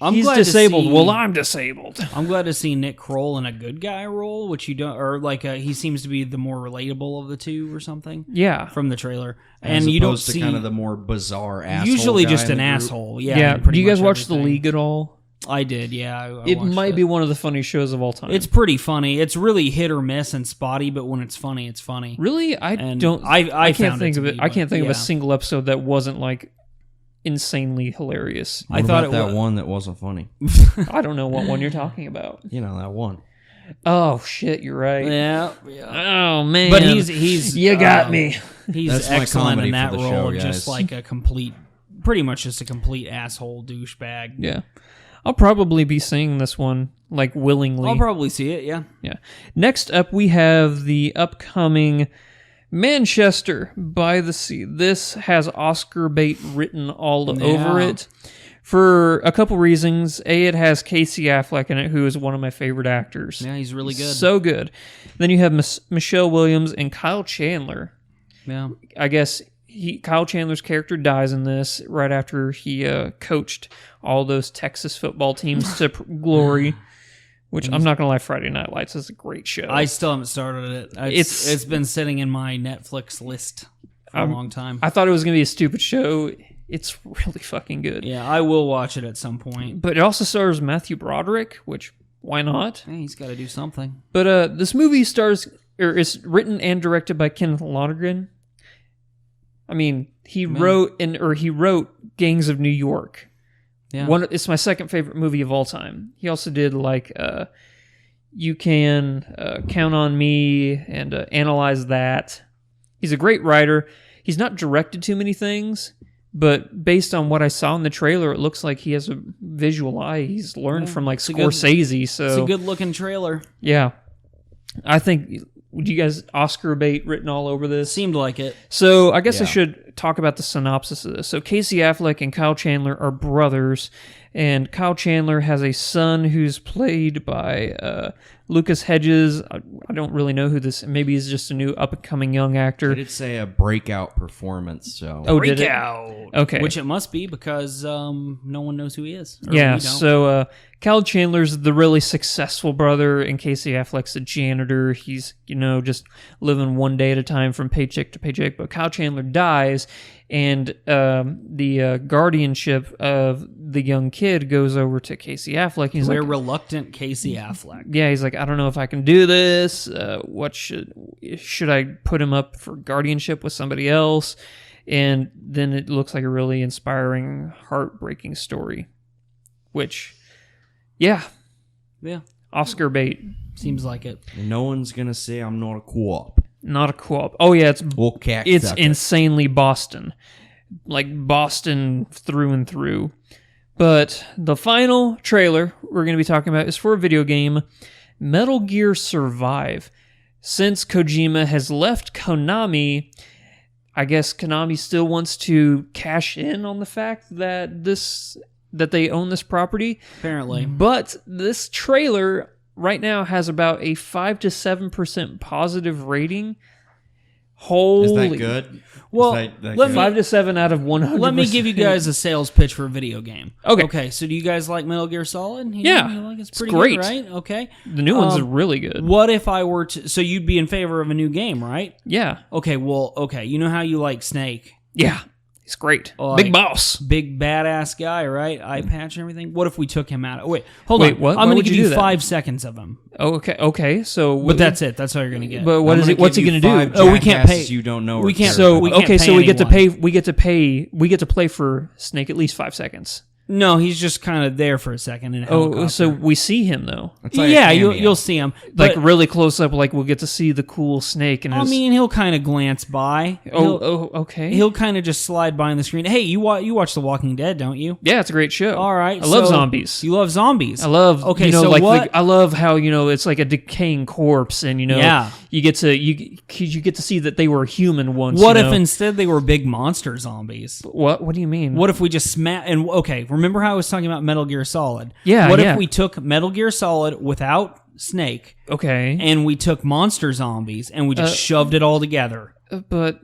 I'm he's disabled. Well, I'm disabled. I'm glad to see Nick Kroll in a good guy role, which you don't, or like he seems to be the more relatable of the two or something. Yeah, from the trailer, and you don't see kind of the more bizarre asshole. Usually guy just an group. asshole. Yeah. Do you guys watch The League at all? I did. Yeah, it might be one of the funniest shows of all time. It's pretty funny. It's really hit or miss and spotty, but when it's funny, it's funny. Really, I can't think of it. I can't think of a single episode that wasn't like insanely hilarious. What about that one that wasn't funny? I don't know what one you're talking about. You know that one. Oh shit, you're right. Yeah. Oh man. But he's you got me. He's excellent in that role, just like pretty much just a complete asshole douchebag. Yeah. I'll probably be seeing this one like willingly. I'll probably see it, yeah. Yeah. Next up we have the upcoming Manchester by the Sea. This has Oscar bait written all over it for a couple reasons. A, it has Casey Affleck in it, who is one of my favorite actors. Yeah, he's really good. So good. Then you have Michelle Williams and Kyle Chandler. Yeah. I guess Kyle Chandler's character dies in this right after he coached all those Texas football teams to glory. Which I'm not gonna lie, Friday Night Lights is a great show. I still haven't started it. It's been sitting in my Netflix list for a long time. I thought it was gonna be a stupid show. It's really fucking good. Yeah, I will watch it at some point. But it also stars Matthew Broderick, which why not? Hey, he's got to do something. But this movie is written and directed by Kenneth Lonergan. I mean, he wrote Gangs of New York. Yeah. It's my second favorite movie of all time. He also did like You Can Count on Me and Analyze That. He's a great writer. He's not directed too many things, but based on what I saw in the trailer, it looks like he has a visual eye. He's learned from like Scorsese. So it's a good looking trailer. Yeah, I think. Would you guys Oscar bait written all over this? Seemed like it. So I guess I should talk about the synopsis of this. So Casey Affleck and Kyle Chandler are brothers, and Kyle Chandler has a son who's played by Lucas Hedges. I don't really know who this. Maybe he's just a new up-and-coming young actor. I did say a breakout performance. So breakout. Okay, which it must be because no one knows who he is. Yeah. So Kyle Chandler's the really successful brother, and Casey Affleck's a janitor. He's just living one day at a time from paycheck to paycheck. But Kyle Chandler dies, and the guardianship of the young kid goes over to Casey Affleck. He's We're like, reluctant Casey Affleck. yeah, he's like, I don't know if I can do this. What should I put him up for guardianship with somebody else? And then it looks like a really inspiring, heartbreaking story. Which, yeah, Oscar bait. Seems like it. No one's gonna say I'm not a co-op. Not a co-op. Oh yeah, it's Sucker. insanely Boston, like Boston through and through. But the final trailer we're going to be talking about is for a video game, Metal Gear Survive. Since Kojima has left Konami, I guess Konami still wants to cash in on the fact that they own this property. Apparently. But this trailer right now has about a 5 to 7% positive rating. Holy. Is that good? Well, that 5 to 7 out of 100. Let me give you guys a sales pitch for a video game. Okay. Okay, so do you guys like Metal Gear Solid? Yeah. You like it's pretty great. good, right? Okay. The new one's really good. What if I were to... So you'd be in favor of a new game, right? Yeah. Okay, well, okay. You know how you like Snake? Yeah. He's great. Like, Big boss. Big badass guy, right? Eye patch and everything. What if we took him out? Wait, hold on. What? I'm going to would give you you do 5 seconds of him. Oh, okay. So, But that's it. That's all you're going to get. But what's he going to do? Oh, we can't pay. You don't know. We can't. So we can't okay, pay so we get to anyone. pay. We get to pay. We get to play for Snake at least 5 seconds. No, he's just kind of there for a second in a helicopter. Oh, so we see him though, It's like a yeah, cameo. you'll see him. like But, really close up. Like we'll get to see the cool Snake. And I mean, he'll kind of glance by. okay. He'll kind of just slide by on the screen. Hey, you watch The Walking Dead, don't you? Yeah, it's a great show. All right, I love so zombies. You love zombies. I love Okay, so like what? I love how it's like a decaying corpse, and Yeah. you get to see that they were human once. What if instead they were big monster zombies? What do you mean? What if we just remember how I was talking about Metal Gear Solid? Yeah, What yeah. if we took Metal Gear Solid without Snake Okay, and we took monster zombies and we just shoved it all together? but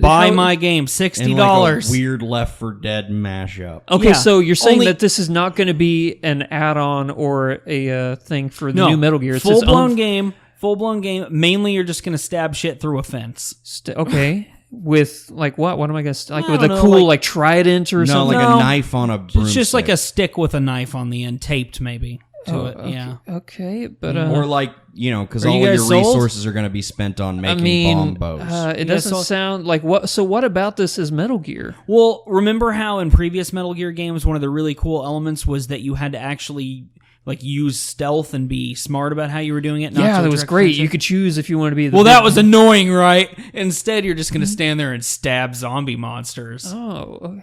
Buy my game, And $60. like a weird Left 4 Dead mashup. Okay, Yeah. so you're saying Only- that this is not going to be an add-on or a thing for the No, new Metal Gear. It's full its blown own game. Full blown game. Mainly, you're just gonna stab shit through a fence. okay. With like what? What am I going to like I with a don't know, cool like- trident or No, something? like No. a knife on a broomstick. It's just like a stick with a knife on the end, taped maybe to it. Okay, Yeah. Okay, but or like, because Are all you of your guys sold? resources are going to be spent on I making mean, bomb bows. it You guys doesn't saw- sound like what. So what about this is Metal Gear? Well, remember how in previous Metal Gear games, one of the really cool elements was that you had to actually like use stealth and be smart about how you were doing it. Not Yeah, to that was direct great. offensive. You could choose if you want to be. The Well, that big- was annoying, right? Instead, you're just going to stand there and stab zombie monsters. Oh,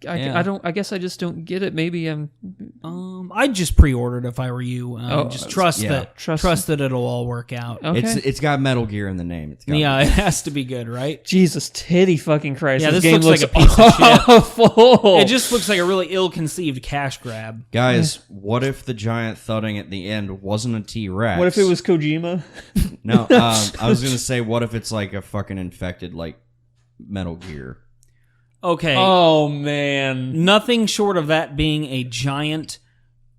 Yeah. I don't. I guess I just don't get it. Maybe I'm. I'd just pre-ordered if I were you. Just trust yeah. trust that it'll all work out. Okay. It's got Metal Gear in the name. It's got Yeah, it has to be good, right? Jesus, titty fucking Christ! Yeah, this this game looks like a piece of shit. awful. It just looks like a really ill-conceived cash grab. Guys, what if the giant thudding at the end wasn't a T-Rex? What if it was Kojima? No, I was going to say, what if it's like a fucking infected, like, Metal Gear? Okay. Oh man. Nothing short of that being a giant,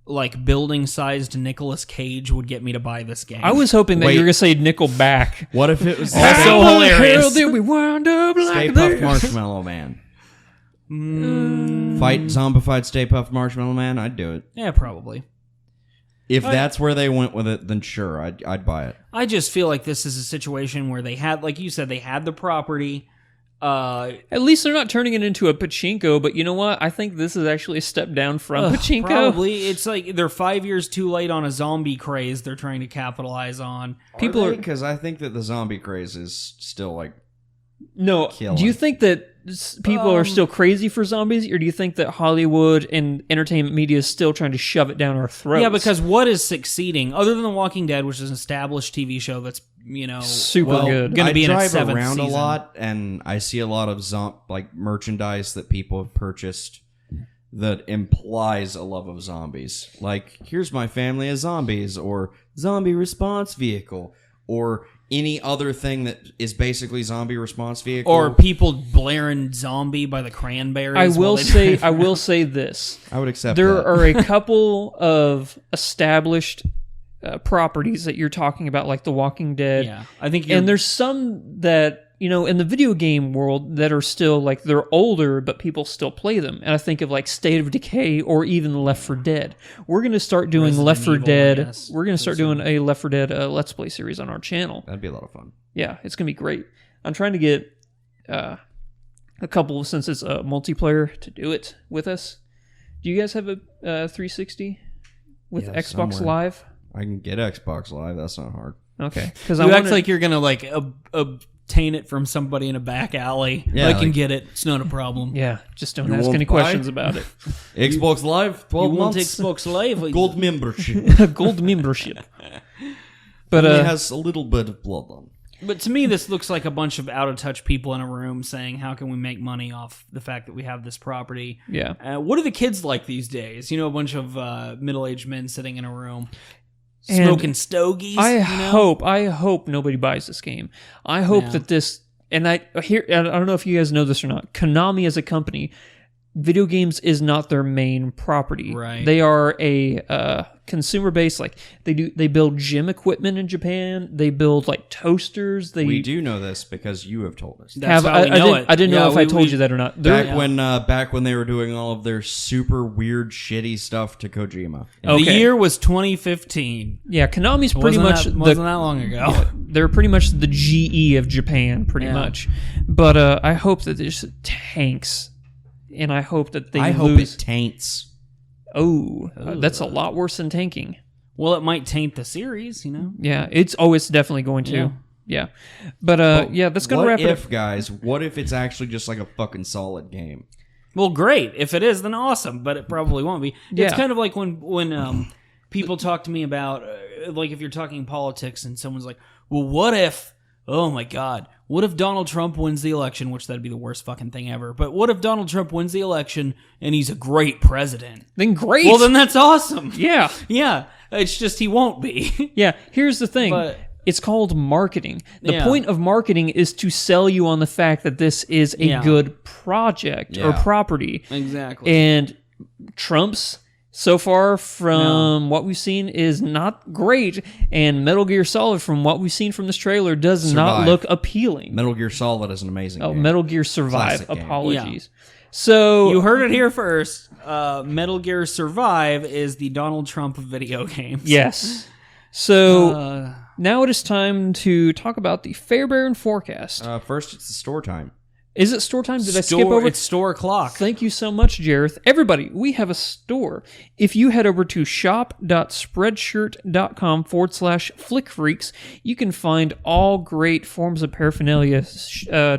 like, building-sized Nicolas Cage would get me to buy this game. I was hoping that Wait. you were gonna say Nickelback. What if it was Also How the hilarious. hell did we wind up Stay like Puft this? Marshmallow Man? Zombified Stay Puft Marshmallow Man? I'd do it. Yeah, probably. If that's where they went with it, then sure, I'd buy it. I just feel like this is a situation where they had, like you said, they had the property. At least they're not turning it into a pachinko, but you know what? I think this is actually a step down from pachinko. Probably. It's like they're 5 years too late on a zombie craze they're trying to capitalize on. People are because I think that the zombie craze is still like no. killing. Do you think that people are still crazy for zombies, or do you think that Hollywood and entertainment media is still trying to shove it down our throats? Yeah, because what is succeeding, other than The Walking Dead, which is an established TV show that's, super good. gonna be in its drive seventh around a season. lot, and I see a lot of like merchandise that people have purchased that implies a love of zombies. Like, here's my family of zombies, or zombie response vehicle, or any other thing that is basically zombie response vehicle. Or people blaring "Zombie" by the Cranberries. I while will they say, drive. I will say this: I would accept there that. are a couple of established properties that you're talking about, like The Walking Dead. Yeah, I think. And there's some that in the video game world that are still like they're older, but people still play them. And I think of like State of Decay or even Left 4 Dead. We're going to start doing Left 4 Dead. We're going to start doing a Left 4 Dead Let's Play series on our channel. That'd be a lot of fun. Yeah, it's going to be great. I'm trying to get a couple, since it's a multiplayer, to do it with us. Do you guys have a 360 with Xbox somewhere. Live? I can get Xbox Live. That's not hard. Okay, because you act like you're gonna like obtain it from somebody in a back alley. Yeah, I can get it. It's not a problem. Yeah, just don't You ask won't any buy? questions about it. Xbox Live, 12 You want months. Xbox Live? Gold membership. Gold membership. But Only has a little bit of blood on. But to me, this looks like a bunch of out-of-touch people in a room saying, how can we make money off the fact that we have this property? yeah, What are the kids like these days? A bunch of middle-aged men sitting in a room And smoking stogies. I hope nobody buys this game. I hope that this, and I don't know if you guys know this or not. Konami as a company, video games is not their main property. Right. They are a consumer base. Like they build gym equipment in Japan. They build like toasters. We do know this because you have told us. That's how we know it. I didn't know Yeah, if I told you that or not. Back when they were doing all of their super weird, shitty stuff to Kojima. The year was 2015. Yeah, Konami's pretty much wasn't that long ago. They're pretty much the GE of Japan, pretty much. But I hope that this tanks, and I hope that they I lose. hope it taints. That's a lot worse than tanking. Well, it might taint the series, Yeah, it's definitely going to. Yeah. But that's going to wrap it up. Guys, what if it's actually just like a fucking solid game? Well, great. If it is, then awesome. But it probably won't be. Yeah. It's kind of like when people talk to me about, like, if you're talking politics and someone's like, well, what if, oh my God, what if Donald Trump wins the election, which that'd be the worst fucking thing ever. But what if Donald Trump wins the election and he's a great president? Then great. Well, then that's awesome. Yeah. Yeah. It's just he won't be. Yeah. Here's the thing. But- it's called marketing. The Yeah. point of marketing is to sell you on the fact that this is a good project or property. Exactly. And Trump's, so far from what we've seen, is not great. And Metal Gear Solid, from what we've seen from this trailer, does not look appealing. Metal Gear Solid is an amazing game. Metal Gear Survive. Classic game. Apologies. So you heard it here first. Metal Gear Survive is the Donald Trump of video games. Yes. So now it is time to talk about the Fairbairn forecast. First, it's the store time. Is it store time? Did I skip over? It's store o'clock. Thank you so much, Jareth. Everybody, we have a store. If you head over to shop.spreadshirt.com/flickfreaks, you can find all great forms of paraphernalia,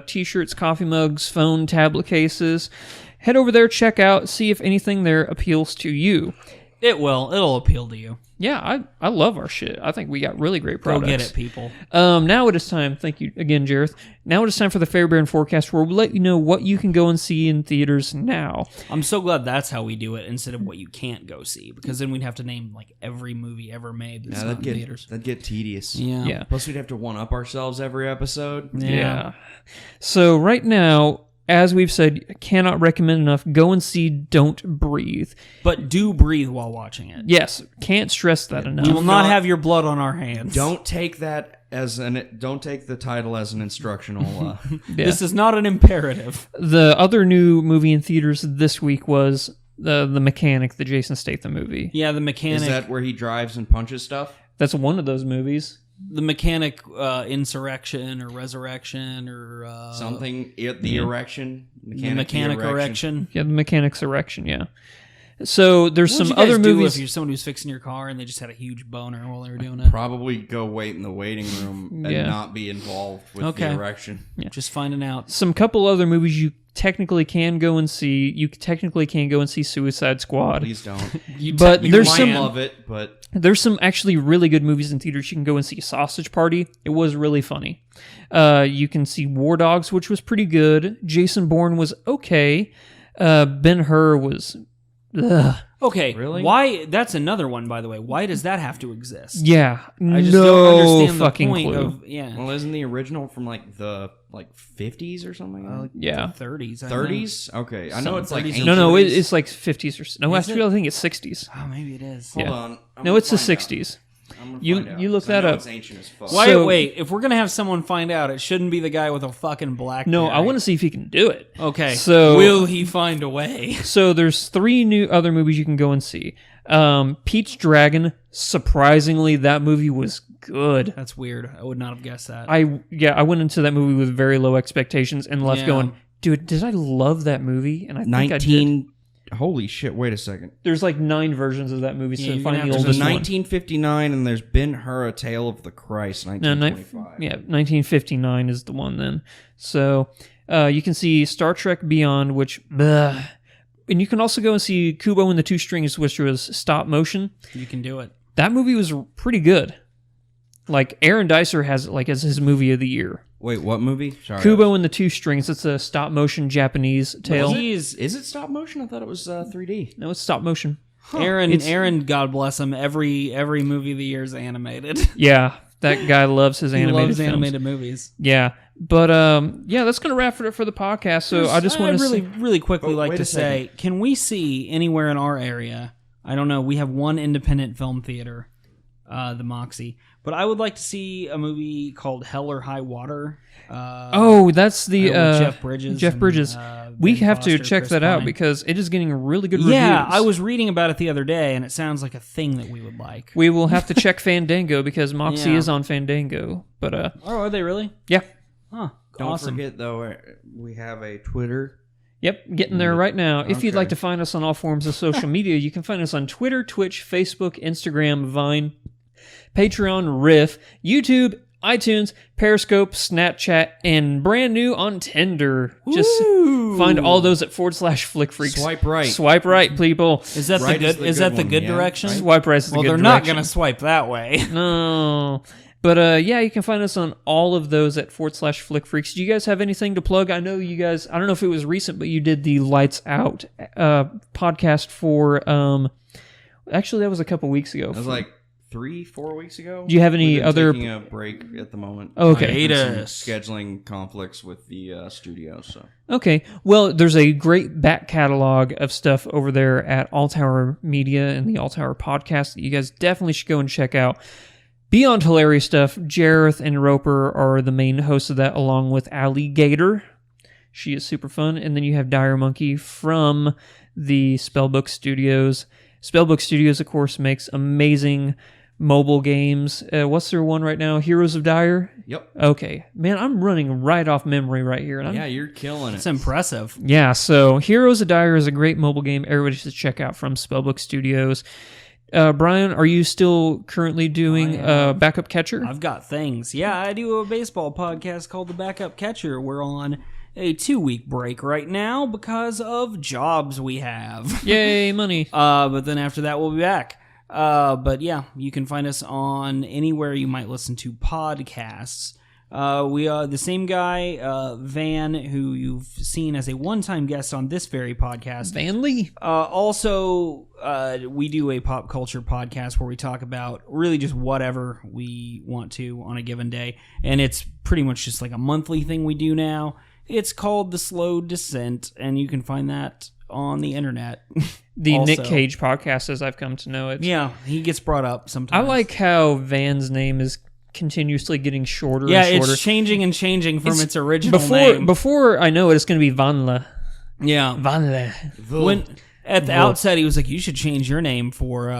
t-shirts, coffee mugs, phone, tablet cases. Head over there, check out, see if anything there appeals to you. It will. It'll appeal to you. Yeah, I love our shit. I think we got really great products. Go get it, people. Now it is time. Thank you again, Jareth. Now it is time for the Fairbairn forecast, where we'll let you know what you can go and see in theaters now. I'm so glad that's how we do it instead of what you can't go see, because then we'd have to name like every movie ever made that's not in theaters. That'd get tedious. Yeah. Plus, we'd have to one-up ourselves every episode. Yeah. So right now, as we've said, cannot recommend enough. Go and see Don't Breathe. But do breathe while watching it. Yes, can't stress that enough. We will not have your blood on our hands. Don't take that don't take the title as an instructional. This is not an imperative. The other new movie in theaters this week was the Mechanic, the Jason Statham movie. Yeah, The Mechanic. Is that where he drives and punches stuff? That's one of those movies. The Mechanic Insurrection or Resurrection or Something. The Erection. The Mechanic Erection. Yeah, the Mechanic's Erection, yeah. So there's What some would you guys other do movies. if you're someone who's fixing your car and they just had a huge boner while they were doing it? Probably go wait in the waiting room and not be involved with the erection. Just finding out. Some couple other movies you technically can go and see. You technically can go and see Suicide Squad. Please don't. But You there's might some love it, but there's some actually really good movies in theaters. You can go and see Sausage Party. It was really funny. You can see War Dogs, which was pretty good. Jason Bourne was okay. Ben-Hur was... Ugh. Okay, Really? why? That's another one, by the way. Why does that have to exist? Yeah, I just no don't understand fucking the point clue. of well, isn't the original from like the 50s or something? Yeah. the 30s. 30s? Okay, I know it's like 30s. ancient. No, it's like 50s or... No, Is actually, I think it's 60s. Oh, maybe it is. Hold Yeah. on. I'm No, gonna it's the find out. 60s. You look that up. It's ancient as fuck. Wait. If we're gonna have someone find out, it shouldn't be the guy with a fucking blackberry. No, I want to see if he can do it. Okay. So will he find a way? So there's 3 other movies you can go and see. Pete's Dragon. Surprisingly, that movie was good. That's weird. I would not have guessed that. I went into that movie with very low expectations and left going, dude, did I love that movie? And I think I did. Holy shit! Wait a second. There's like 9 versions of that movie. So find the There's oldest a one. 1959, and there's Ben-Hur: A Tale of the Christ, 1925. 1959 is the one then. So you can see Star Trek Beyond, which, and you can also go and see Kubo and the Two Strings, which was stop motion. You can do it. That movie was pretty good. Like Aaron Dicer has it like as his movie of the year. Wait, what movie? Sorry. Kubo and the Two Strings. It's a stop motion Japanese tale. Is it stop motion? I thought it was 3D. No, it's stop motion. Huh. Aaron, God bless him. Every movie of the year is animated. Yeah, that guy loves his animated films. Animated movies. Yeah, but that's gonna wrap it up for the podcast. So I just want to really quickly like to say, can we see anywhere in our area? I don't know. We have one independent film theater, the Moxie. But I would like to see a movie called Hell or High Water. That's the Jeff Bridges. Jeff Bridges. We have to check that out because it is getting really good reviews. Yeah, I was reading about it the other day, and it sounds like a thing that we would like. We will have to check Fandango because Moxie is on Fandango. But are they really? Yeah. Huh. Don't forget though, we have a Twitter. Yep, getting there right now. If you'd like to find us on all forms of social media, you can find us on Twitter, Twitch, Facebook, Instagram, Vine, Patreon, Riff, YouTube, iTunes, Periscope, Snapchat, and brand new on Tinder. Just find all those at /FlickFreaks. Swipe right. Swipe right, people. Is that the good? Is that the good direction? Swipe right is the good direction. Well, they're not going to swipe that way. No. But you can find us on all of those at /FlickFreaks. Do you guys have anything to plug? I know you guys, I don't know if it was recent, but you did the Lights Out podcast for, actually that was a couple weeks ago. That was like 3-4 weeks ago. Do you have any other... taking a break at the moment. Okay. Scheduling conflicts with the studio, so... Okay. Well, there's a great back catalog of stuff over there at Alltower Media and the Alltower Podcast that you guys definitely should go and check out. Beyond hilarious stuff, Jareth and Roper are the main hosts of that, along with Alligator. She is super fun. And then you have Dire Monkey from the Spellbook Studios. Spellbook Studios, of course, makes amazing mobile games. What's their one right now? Heroes of Dire? Yep. Okay. Man, I'm running right off memory right here. Yeah, you're killing it. It's impressive. Yeah, so Heroes of Dire is a great mobile game everybody should check out from Spellbook Studios. Brian, are you still currently doing Backup Catcher? I've got things. Yeah, I do a baseball podcast called The Backup Catcher. We're on a 2-week break right now because of jobs we have. Yay, money. But then after that, we'll be back. But yeah, you can find us on anywhere you might listen to podcasts. We are the same guy, Van, who you've seen as a one-time guest on this very podcast. Van Lee. Also, we do a pop culture podcast where we talk about really just whatever we want to on a given day. And it's pretty much just like a monthly thing we do now. It's called The Slow Descent, and you can find that on the internet. The also. Nick Cage podcast, as I've come to know it. Yeah, he gets brought up sometimes. I like how Van's name is continuously getting shorter and shorter. Yeah, it's changing and changing from its original name. Before I know it, it's going to be Vanla. Yeah. Vanla. When at the outset, he was like, you should change your name for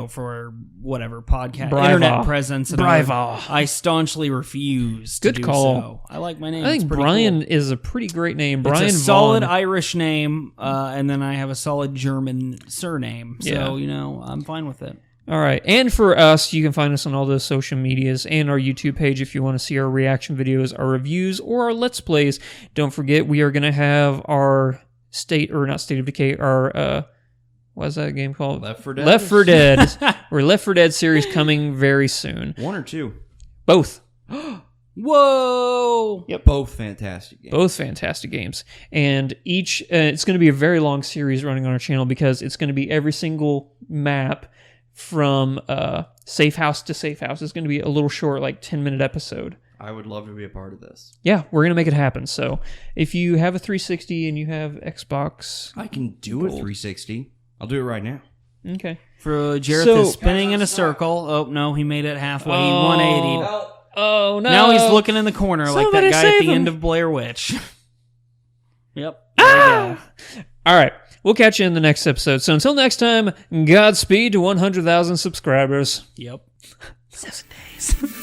for whatever podcast, internet presence. And I staunchly refuse to do so. I like my name. I think Brian is a pretty great name. Brian it's a solid Irish name, and then I have a solid German surname. So, I'm fine with it. All right. And for us, you can find us on all those social medias and our YouTube page if you want to see our reaction videos, our reviews, or our Let's Plays. Don't forget, we are going to have our State of Decay, our, what's that game called? Left 4 Dead. Left 4 Dead. Our Left 4 Dead series coming very soon. 1 or 2? Both. Whoa! Yep. Both fantastic games. Both fantastic games. And each, it's going to be a very long series running on our channel because it's going to be every single map from safe house to safe house. It's going to be a little short, like 10-minute episode. I would love to be a part of this. Yeah, we're going to make it happen. So if you have a 360 and you have Xbox... I can do a 360. I'll do it right now. Okay. For Jareth is spinning in a circle. Oh, no, he made it halfway. He 180'd. Oh, no. Now he's looking in the corner like that guy at the end of Blair Witch. Yep. All right. We'll catch you in the next episode. So until next time, Godspeed to 100,000 subscribers. Yep. 7 days.